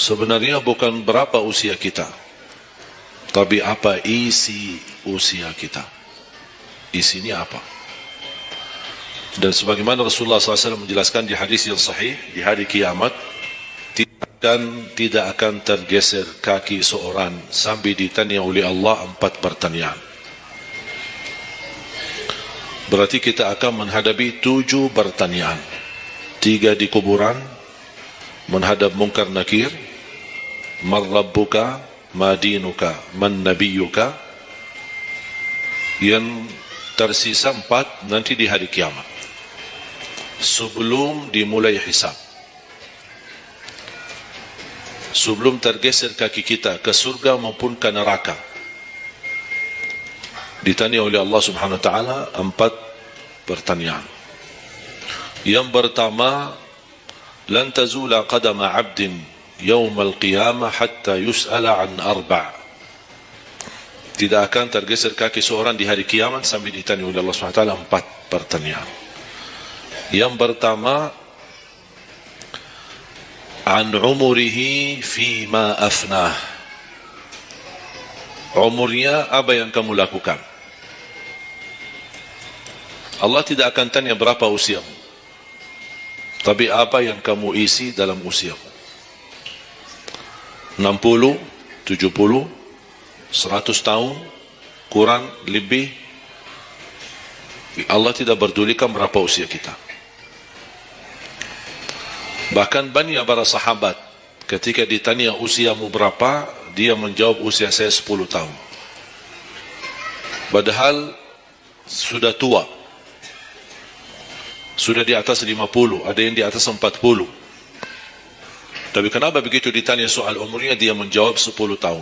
Sebenarnya bukan berapa usia kita, tapi apa isi usia kita. Isinya apa? Dan sebagaimana Rasulullah SAW menjelaskan di hadis yang sahih, di hari kiamat tidak akan tergeser kaki seorang sampai ditanya oleh Allah 4 pertanyaan. Berarti kita akan menghadapi 7 pertanyaan. 3 di kuburan, menghadap munkar nakir, man rabbuka, ma dinuka, man nabiyuka. Yang tersisa 4 nanti di hari kiamat, sebelum dimulai hisab, sebelum tergeser kaki kita ke surga maupun ke neraka. Ditanya oleh Allah Subhanahu wa taala 4 pertanyaan. Yang pertama, lan tazula qadama 'abdin yaumal qiyamah hatta yus'ala an 4. Tidak akan tergeser kaki seorang di hari kiamat sampai ditanya oleh Allah Subhanahu wa taala 4 pertanyaan. Yang pertama, an umurihi fima afnah. Umurnya apa yang kamu lakukan. Allah tidak akan tanya berapa usiamu, tapi apa yang kamu isi dalam usiamu. 60, 70, 100 tahun, kurang, lebih, Allah tidak berdulikan berapa usia kita. Bahkan banyak para sahabat ketika ditanya usiamu berapa, dia menjawab usia saya 10 tahun. Padahal sudah tua, sudah di atas 50, ada yang di atas 40. Tapi kenapa begitu ditanya soal umurnya dia menjawab 10 tahun?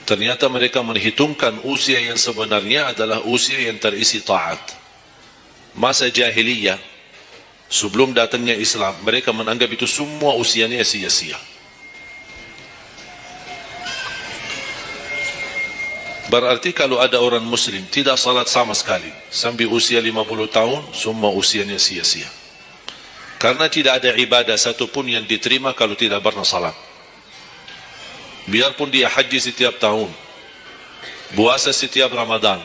Ternyata mereka menghitungkan usia yang sebenarnya adalah usia yang terisi taat. Masa jahiliyah, sebelum datangnya Islam, mereka menganggap itu semua usianya sia-sia. Berarti kalau ada orang muslim tidak salat sama sekali sampai usia 50 tahun, semua usianya sia-sia. Karena tidak ada ibadah satupun yang diterima kalau tidak pernah salat. Biarpun dia haji setiap tahun, puasa setiap Ramadan,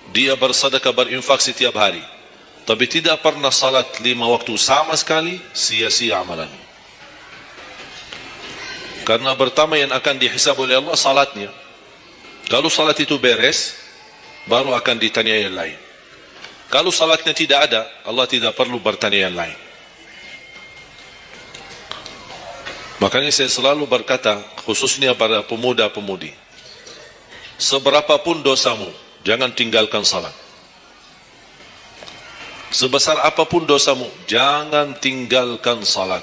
dia bersedekah, berinfak setiap hari, tapi tidak pernah salat 5 waktu sama sekali, sia-sia amalannya. Karena pertama yang akan dihisab oleh Allah salatnya. Kalau salat itu beres, baru akan ditanya yang lain. Kalau salatnya tidak ada, Allah tidak perlu bertanya yang lain. Makanya saya selalu berkata, khususnya pada pemuda-pemudi, seberapapun dosamu, jangan tinggalkan salat. Sebesar apapun dosamu, jangan tinggalkan salat.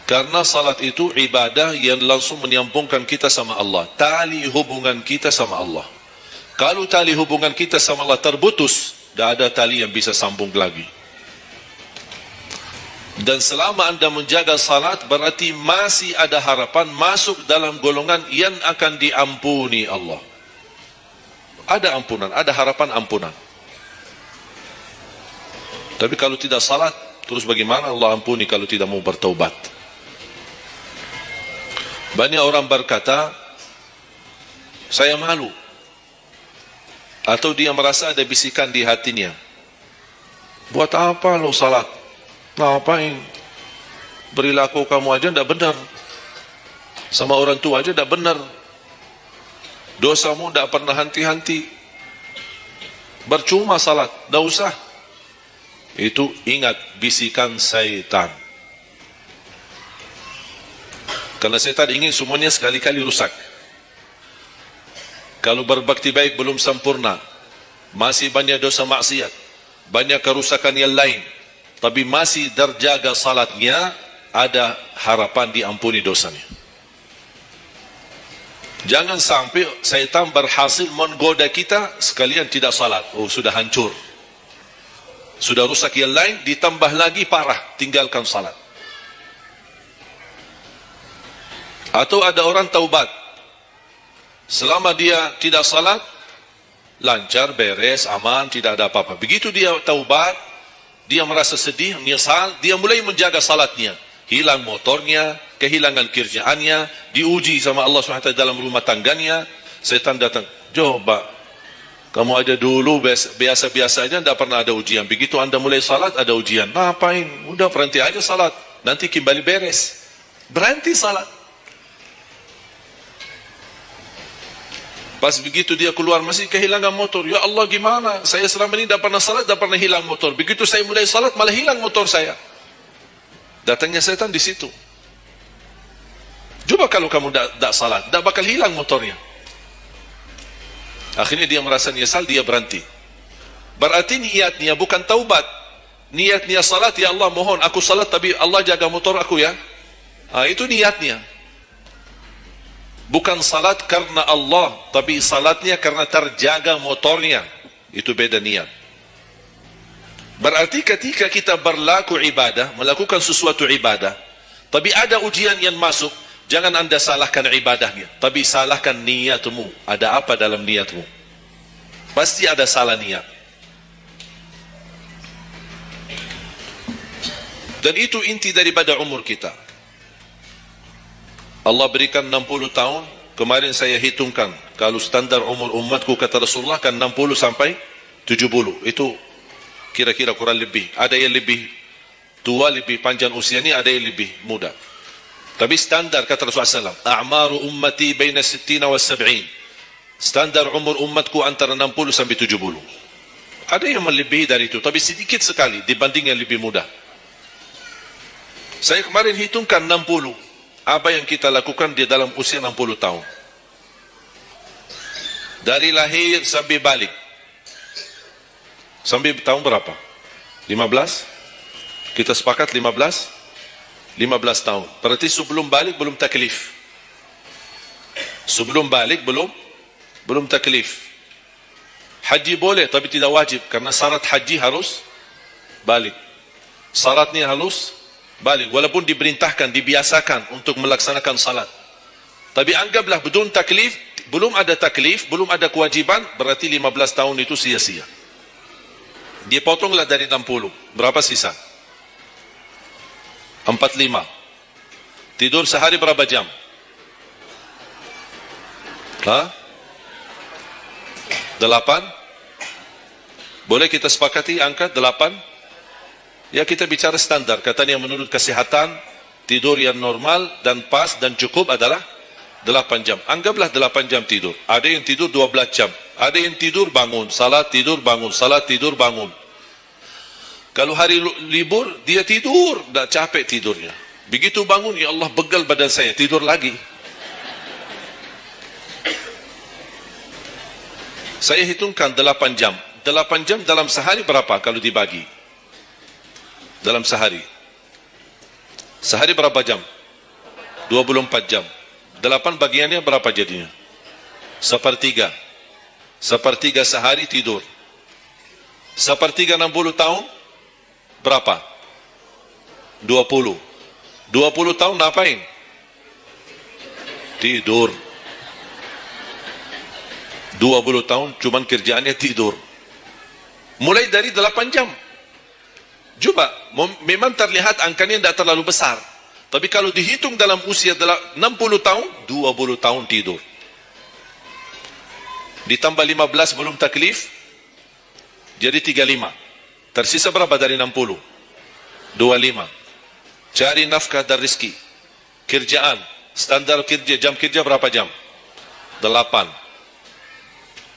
Karena salat itu ibadah yang langsung menyambungkan kita sama Allah, tali hubungan kita sama Allah. Kalau tali hubungan kita sama Allah terputus, tidak ada tali yang bisa sambung lagi. Dan selama anda menjaga salat, berarti masih ada harapan masuk dalam golongan yang akan diampuni Allah. Ada ampunan, ada harapan ampunan. Tapi kalau tidak salat, terus bagaimana Allah ampuni kalau tidak mau bertaubat? Banyak orang berkata, saya malu. Atau dia merasa ada bisikan di hatinya, buat apa lo salat? Ngapain? Perilaku kamu aja tidak benar, sama orang tua aja tidak benar, dosamu tidak pernah henti-henti, bercuma salat, tidak usah. Itu ingat bisikan syaitan. Karena syaitan ingin semuanya sekali-kali rusak. Kalau berbakti baik belum sempurna, masih banyak dosa maksiat, banyak kerusakan yang lain, tapi masih terjaga salatnya, ada harapan diampuni dosanya. Jangan sampai syaitan berhasil menggoda kita sekalian tidak salat. Oh, sudah hancur, sudah rusak yang lain, ditambah lagi parah, tinggalkan salat. Atau ada orang taubat, selama dia tidak salat, lancar, beres, aman, tidak ada apa-apa. Begitu dia taubat, dia merasa sedih, menyesal, dia mulai menjaga salatnya. hilang motornya, kehilangan kerjaannya, diuji sama Allah SWT dalam rumah tangganya. Setan datang, coba kamu aja dulu biasa-biasa aja, tidak pernah ada ujian. Begitu anda mulai salat ada ujian. Ngapain? Udah berhenti aja salat, nanti kembali beres. Berhenti salat. Pas begitu dia keluar masih kehilangan motor. Ya Allah, gimana? Saya selama ini tidak pernah salat, tidak pernah hilang motor. Begitu saya mulai salat malah hilang motor saya. Datangnya setan di situ. Coba kalau kamu tidak salat, tidak bakal hilang motornya. Akhirnya dia merasa nyesal, dia berhenti. Berarti niatnya bukan taubat. Niatnya salat, ya Allah mohon aku salat tapi Allah jaga motor aku ya. Itu niatnya. Bukan salat karena Allah, tapi salatnya karena terjaga motornya. Itu beda niat. Berarti ketika kita berlaku ibadah, melakukan sesuatu ibadah, tapi ada ujian yang masuk, jangan anda salahkan ibadahnya, tapi salahkan niatmu. Ada apa dalam niatmu? Pasti ada salah niat. Dan itu inti daripada umur kita. Allah berikan 60 tahun. Kemarin saya hitungkan, kalau standar umur umatku kata Rasulullah kan 60 sampai 70. Itu kira-kira kurang lebih. Ada yang lebih tua, lebih panjang usianya, ada yang lebih muda. Tapi standar kata Rasulullah SAW, a'maru ummati baina 60 wa 70. Standar umur umatku antara 60 sampai 70. Ada yang melebihi dari itu, tapi sedikit sekali dibanding yang lebih muda. Saya kemarin hitungkan 60. Apa yang kita lakukan di dalam usia 60 tahun. Dari lahir sampai balik. Sampai tahun berapa? 15? Kita sepakat 15? 15 tahun. Berarti sebelum balik belum taklif. Sebelum balik belum taklif. Haji boleh tapi tidak wajib, karena syarat haji harus balik. Syaratnya harus balik, walaupun diperintahkan, dibiasakan untuk melaksanakan salat. Tapi anggaplah bedun taklif, belum ada taklif, belum ada kewajiban, berarti 15 tahun itu sia-sia. Dipotonglah dari 60. Berapa sisa? 45. Tidur sehari berapa jam? Hah? 8? Boleh kita sepakati angka 8? Ya, kita bicara standar. Katanya menurut kesehatan, tidur yang normal dan pas dan cukup adalah 8 jam. Anggaplah 8 jam tidur. Ada yang tidur 12 jam. Ada yang tidur bangun, salat tidur bangun, salat tidur bangun. Kalau hari libur, dia tidur, dah capek tidurnya. Begitu bangun, ya Allah begal badan saya, tidur lagi. Saya hitungkan 8 jam. 8 jam dalam sehari berapa kalau dibagi? Dalam sehari. Sehari berapa jam? 24 jam. 8 bagiannya berapa jadinya? Sepertiga. Sepertiga sehari tidur. Sepertiga 60 tahun berapa? 20. 20 tahun ngapain? Tidur. 20 tahun cuman kerjaannya tidur. Mulai dari 8 jam. Coba, memang terlihat angkanya tidak terlalu besar. Tapi kalau dihitung dalam usia 60 tahun, 20 tahun tidur. Ditambah 15 belum taklif, jadi 35. Tersisa berapa dari 60? 25. Cari nafkah dan rezeki. Kerjaan, standar kerja, jam kerja berapa jam? 8.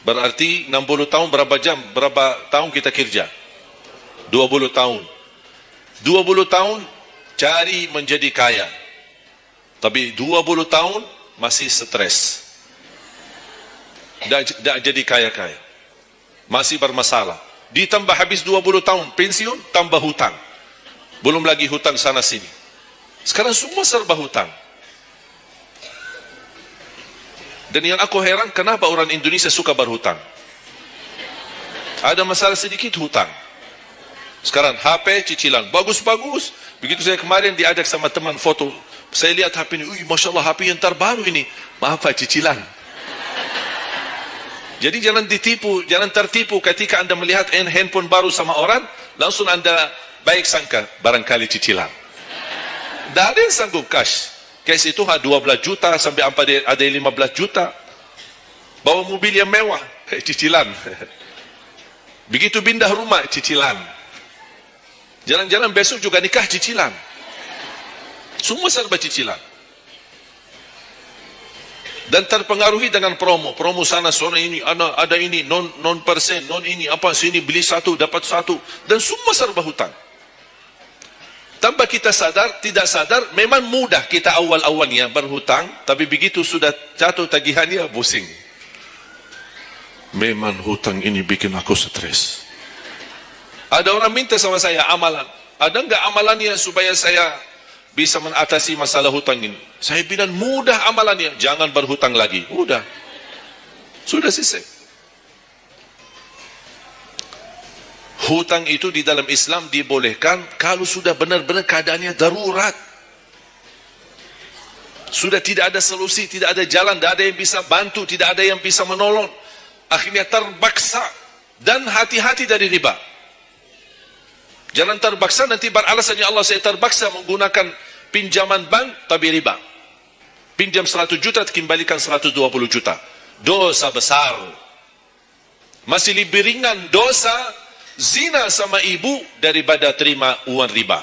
Berarti 60 tahun berapa jam? Berapa tahun kita kerja? 20 tahun. 20 tahun cari menjadi kaya. Tapi 20 tahun masih stres. Tidak jadi kaya-kaya. Masih bermasalah. Ditambah habis 20 tahun pensiun, tambah hutang. Belum lagi hutang sana sini. Sekarang semua serba hutang. Dan yang aku heran, kenapa orang Indonesia suka berhutang? Ada masalah sedikit hutang. Sekarang HP cicilan, bagus-bagus. Begitu saya kemarin diajak sama teman foto, saya lihat HP ini, Masya Allah HP yang terbaru ini. Maaf Pak, cicilan. Jadi jangan ditipu, jangan tertipu ketika anda melihat handphone baru sama orang, langsung anda baik sangka, barangkali cicilan. Tidak ada yang sanggup cash. Cash itu 12 juta sampai ada 15 juta. Bawa mobil yang mewah, cicilan. Begitu pindah rumah, cicilan. Jalan-jalan besok juga nikah, cicilan. Semua serba cicilan. Dan terpengaruhi dengan promo. Promo sana, sore ini, ada ini, non persen, non ini, apa, sini beli satu, dapat satu. Dan semua serba hutang. Tanpa kita sadar, tidak sadar, memang mudah kita awal-awalnya berhutang, tapi begitu sudah jatuh tagihannya, pusing. Memang hutang ini bikin aku stres. Ada orang minta sama saya amalan. Ada enggak amalannya supaya saya bisa mengatasi masalah hutang ini? Saya bilang mudah amalannya. Jangan berhutang lagi. Udah. Sudah selesai. Hutang itu di dalam Islam dibolehkan kalau sudah benar-benar keadaannya darurat. Sudah tidak ada solusi, tidak ada jalan, tidak ada yang bisa bantu, tidak ada yang bisa menolong. Akhirnya terpaksa. Dan hati-hati dari riba. Jangan terpaksa nanti beralasannya Allah saya terpaksa menggunakan pinjaman bank tapi riba. Pinjam 100 juta kembalikan 120 juta. Dosa besar. Masih lebih ringan dosa zina sama ibu daripada terima uang riba.